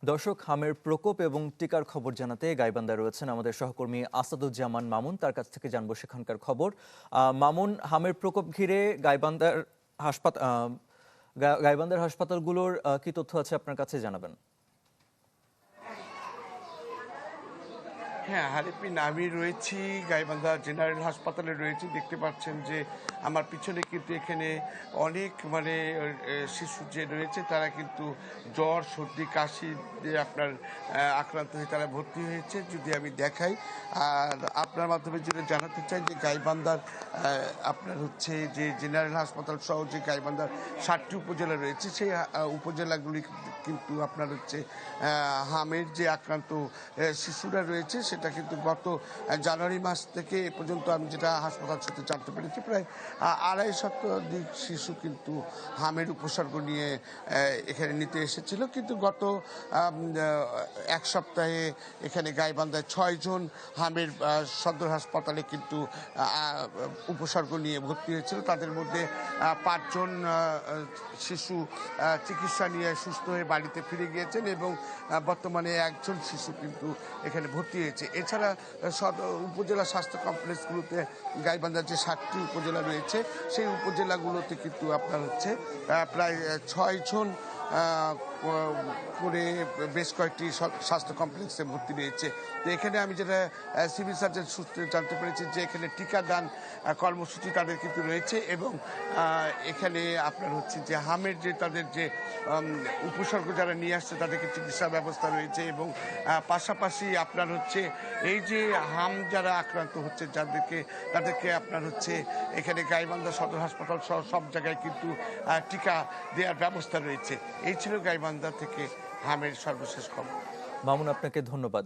দর্শক, হামের প্রকোপ এবং টিকার খবর জানাতে গাইবান্ধায় রয়েছেন আমাদের সহকর্মী আসাদুজ্জামান মামুন। তার কাছ থেকে জানবো সেখানকার খবর। মামুন, হামের প্রকোপ ঘিরে গাইবান্ধার হাসপাতালগুলোর কি তথ্য আছে আপনার কাছে জানাবেন? হ্যাঁ, হারিপিন আমি রয়েছি গাইবান্ধা জেনারেল হাসপাতালে রয়েছি। দেখতে পাচ্ছেন যে আমার পিছনে কিন্তু এখানে অনেক শিশু যে রয়েছে তারা কিন্তু জ্বর সর্দি কাশি দিয়ে আপনার আক্রান্ত হয়ে তারা ভর্তি হয়েছে। যদি আমি দেখাই আর আপনার মাধ্যমে যেটা জানাতে চাই যে গাইবান্ধার আপনার হচ্ছে যে জেনারেল হাসপাতাল সহ যে গাইবান্ধার 7টি উপজেলা রয়েছে সেই উপজেলাগুলি কিন্তু আপনার হচ্ছে হামের যে আক্রান্ত শিশুরা রয়েছে সেটা কিন্তু গত জানুয়ারি মাস থেকে এ পর্যন্ত আমি যেটা হাসপাতাল সূত্রে জানতে পেরেছি প্রায় 250 শতাধিক শিশু কিন্তু হামের উপসর্গ নিয়ে এখানে নিতে এসেছিল। কিন্তু গত এক সপ্তাহে এখানে গাইবান্ধায় 6 জন হামের সদর হাসপাতালে কিন্তু উপসর্গ নিয়ে ভর্তি হয়েছিল। তাদের মধ্যে 5 জন শিশু চিকিৎসা নিয়ে সুস্থ হয়ে বাড়িতে ফিরে গিয়েছেন এবং বর্তমানে একজন শিশু কিন্তু এখানে ভর্তি হয়েছে। এছাড়া উপজেলা স্বাস্থ্য কমপ্লেক্সগুলোতে গাইবান্ধার যে 7টি উপজেলা রয়েছে সেই উপজেলাগুলোতে কিন্তু আপনার হচ্ছে প্রায় 6 জন করে বেশ কয়েকটি স্বাস্থ্য কমপ্লেক্সে ভর্তি রয়েছে। তো এখানে আমি যেটা সিভিল সার্জন সূত্রে জানতে পেরেছি যে এখানে টিকাদান কর্মসূচি তাদের কিন্তু রয়েছে এবং এখানে আপনার হচ্ছে যে হামের যে তাদের যে উপসর্গ যারা নিয়ে আসছে তাদেরকে চিকিৎসা ব্যবস্থা রয়েছে এবং পাশাপাশি আপনার হচ্ছে এই যে হাম যারা আক্রান্ত হচ্ছে তাদেরকে আপনার হচ্ছে এখানে গাইবান্ধা সদর হাসপাতাল সহ সব জায়গায় কিন্তু টিকা দেওয়ার ব্যবস্থা রয়েছে। এই ছিল গাইবান্ধা থেকে হামের সর্বশেষ খবর। মামুন, আপনাকে ধন্যবাদ।